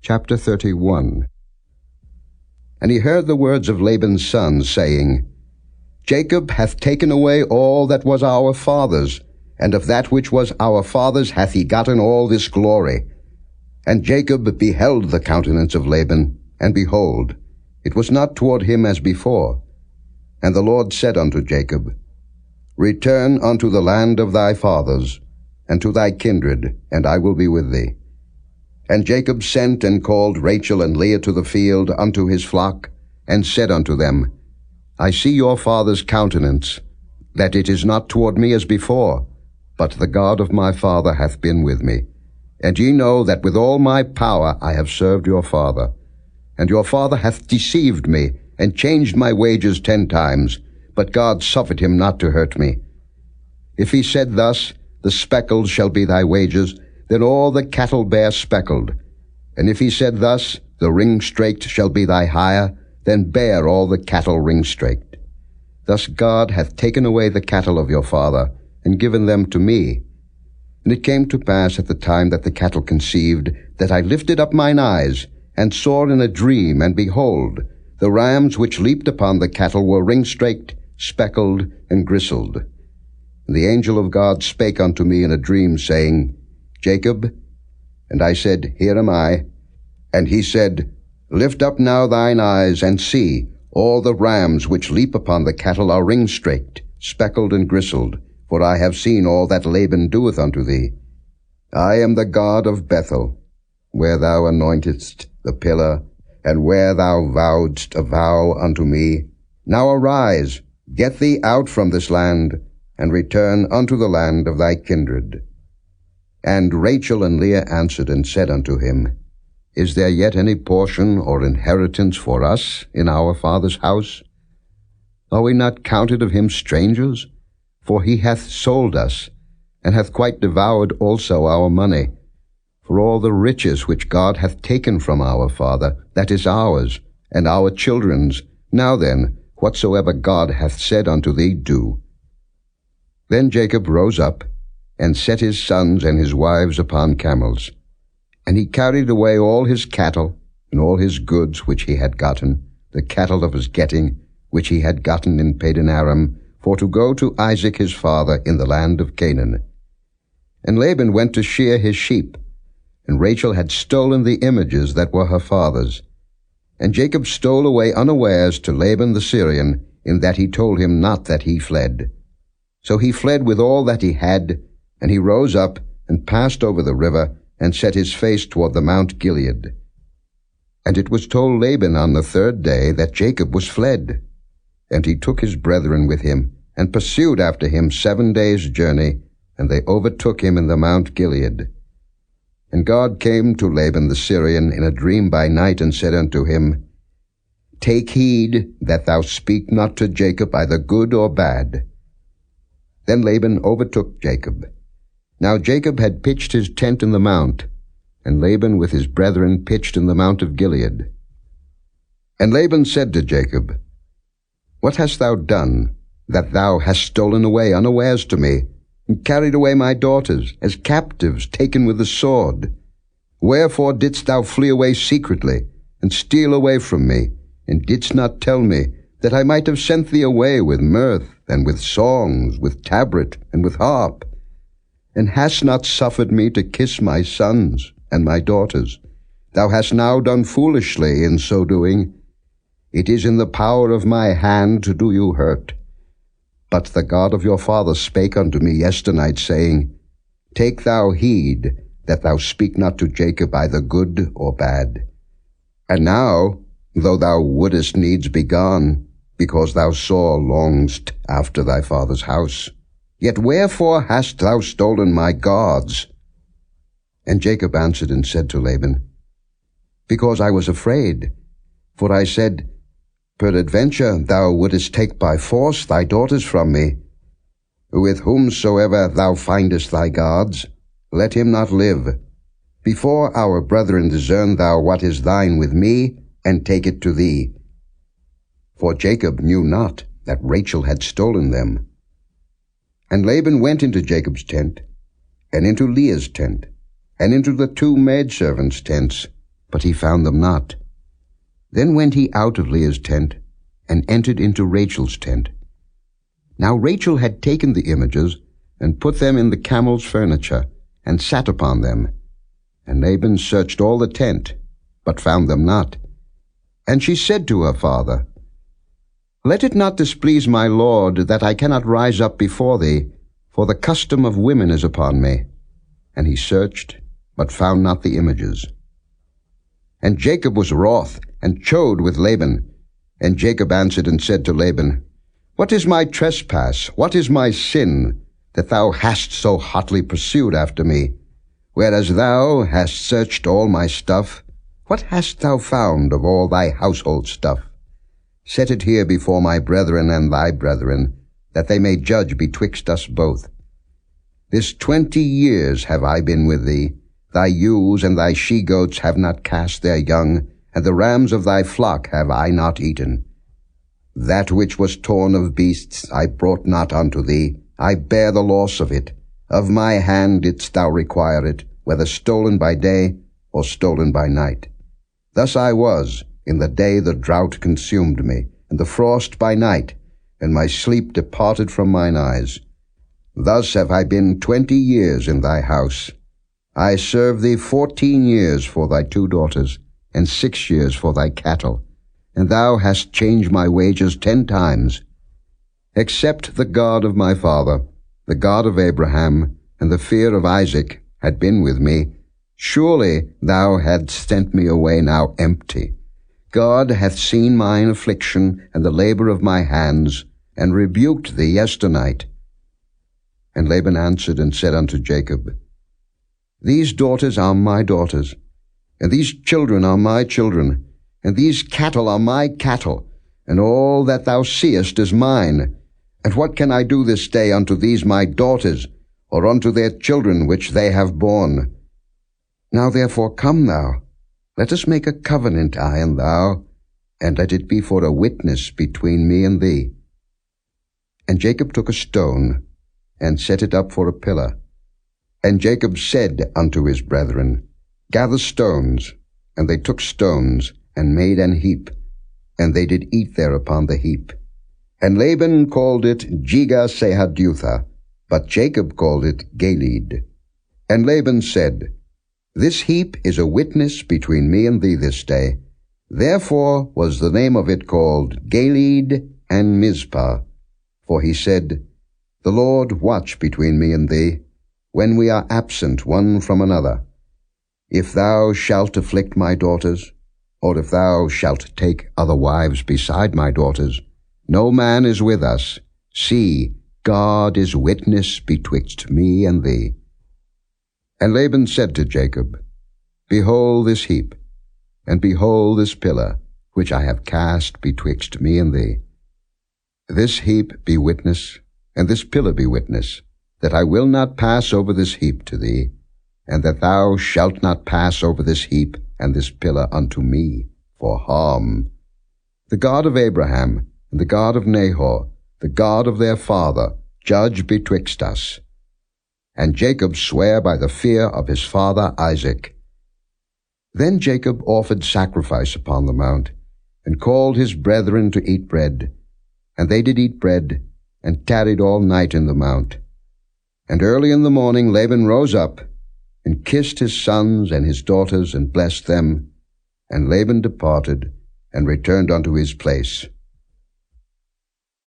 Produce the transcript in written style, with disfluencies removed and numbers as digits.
Chapter 31. And he heard the words of Laban's sons, saying, Jacob hath taken away all that was our father's, and of that which was our father's hath he gotten all this glory. And Jacob beheld the countenance of Laban, and behold, it was not toward him as before. And the Lord said unto Jacob, Return unto the land of thy fathers, and to thy kindred, and I will be with thee. And Jacob sent and called Rachel and Leah to the field unto his flock, and said unto them, I see your father's countenance, that it is not toward me as before, but the God of my father hath been with me. And ye know that with all my power I have served your father. And your father hath deceived me, and changed my wages 10 times, but God suffered him not to hurt me. If he said thus, The speckled shall be thy wages, then all the cattle bear speckled. And if he said thus, The ring-straked shall be thy hire, then bear all the cattle ring-straked. Thus God hath taken away the cattle of your father, and given them to me. And it came to pass at the time that the cattle conceived, that I lifted up mine eyes, and saw in a dream, and behold, the rams which leaped upon the cattle were ring-straked, speckled, and gristled. And the angel of God spake unto me in a dream, saying, Jacob. And I said, Here am I. And he said, Lift up now thine eyes, and see, all the rams which leap upon the cattle are ring-straked, speckled, and gristled, for I have seen all that Laban doeth unto thee. I am the God of Bethel, where thou anointedst the pillar, and where thou vowedst a vow unto me. Now arise, get thee out from this land, and return unto the land of thy kindred. And Rachel and Leah answered and said unto him, Is there yet any portion or inheritance for us in our father's house? Are we not counted of him strangers? For he hath sold us, and hath quite devoured also our money. For all the riches which God hath taken from our father, that is ours, and our children's. Now then, whatsoever God hath said unto thee, do. Then Jacob rose up, and set his sons and his wives upon camels. And he carried away all his cattle, and all his goods which he had gotten, the cattle of his getting, which he had gotten in Padan-aram, for to go to Isaac his father in the land of Canaan. And Laban went to shear his sheep, and Rachel had stolen the images that were her father's. And Jacob stole away unawares to Laban the Syrian, in that he told him not that he fled. So he fled with all that he had, and he rose up, and passed over the river, and set his face toward the Mount Gilead. And it was told Laban on the 3rd day that Jacob was fled. And he took his brethren with him, and pursued after him 7 days' journey, and they overtook him in the Mount Gilead. And God came to Laban the Syrian in a dream by night, and said unto him, Take heed that thou speak not to Jacob either good or bad. Then Laban overtook Jacob. Now Jacob had pitched his tent in the mount, and Laban with his brethren pitched in the Mount of Gilead. And Laban said to Jacob, What hast thou done, that thou hast stolen away unawares to me, and carried away my daughters, as captives taken with the sword? Wherefore didst thou flee away secretly, and steal away from me, and didst not tell me, that I might have sent thee away with mirth, and with songs, with tabret, and with harp? And hast not suffered me to kiss my sons and my daughters? Thou hast now done foolishly in so doing. It is in the power of my hand to do you hurt. But the God of your father spake unto me yesternight, saying, Take thou heed that thou speak not to Jacob either good or bad. And now, though thou wouldest needs be gone, because thou sore longest after thy father's house, yet wherefore hast thou stolen my gods? And Jacob answered and said to Laban, Because I was afraid, for I said, Peradventure thou wouldest take by force thy daughters from me. With whomsoever thou findest thy gods, let him not live. Before our brethren discern thou what is thine with me, and take it to thee. For Jacob knew not that Rachel had stolen them. And Laban went into Jacob's tent, and into Leah's tent, and into the 2 maidservants' tents, but he found them not. Then went he out of Leah's tent, and entered into Rachel's tent. Now Rachel had taken the images, and put them in the camel's furniture, and sat upon them. And Laban searched all the tent, but found them not. And she said to her father, Let it not displease my lord, that I cannot rise up before thee, for the custom of women is upon me. And he searched, but found not the images. And Jacob was wroth, and chode with Laban. And Jacob answered and said to Laban, What is my trespass? What is my sin, that thou hast so hotly pursued after me? Whereas thou hast searched all my stuff, what hast thou found of all thy household stuff? Set it here before my brethren and thy brethren, that they may judge betwixt us both. This 20 years have I been with thee. Thy ewes and thy she-goats have not cast their young, and the rams of thy flock have I not eaten. That which was torn of beasts I brought not unto thee. I bear the loss of it. Of my hand didst thou require it, whether stolen by day or stolen by night. Thus I was, in the day the drought consumed me, and the frost by night, and my sleep departed from mine eyes. Thus have I been 20 years in thy house. I served thee 14 years for thy 2 daughters, and 6 years for thy cattle, and thou hast changed my wages 10 times. Except the God of my father, the God of Abraham, and the fear of Isaac had been with me, surely thou hadst sent me away now empty. God hath seen mine affliction and the labor of my hands, and rebuked thee yesternight. And Laban answered and said unto Jacob, These daughters are my daughters, and these children are my children, and these cattle are my cattle, and all that thou seest is mine. And what can I do this day unto these my daughters, or unto their children which they have borne? Now therefore come thou, let us make a covenant, I and thou, and let it be for a witness between me and thee. And Jacob took a stone, and set it up for a pillar. And Jacob said unto his brethren, Gather stones. And they took stones, and made an heap, and they did eat there upon the heap. And Laban called it Jegar-sahadutha, but Jacob called it Gilead. And Laban said, This heap is a witness between me and thee this day. Therefore was the name of it called Gilead and Mizpah. For he said, The Lord watch between me and thee, when we are absent one from another. If thou shalt afflict my daughters, or if thou shalt take other wives beside my daughters, no man is with us. See, God is witness betwixt me and thee. And Laban said to Jacob, Behold this heap, and behold this pillar, which I have cast betwixt me and thee. This heap be witness, and this pillar be witness, that I will not pass over this heap to thee, and that thou shalt not pass over this heap and this pillar unto me for harm. The God of Abraham, and the God of Nahor, the God of their father, judge betwixt us. And Jacob sware by the fear of his father Isaac. Then Jacob offered sacrifice upon the mount, and called his brethren to eat bread. And they did eat bread, and tarried all night in the mount. And early in the morning Laban rose up, and kissed his sons and his daughters, and blessed them. And Laban departed, and returned unto his place.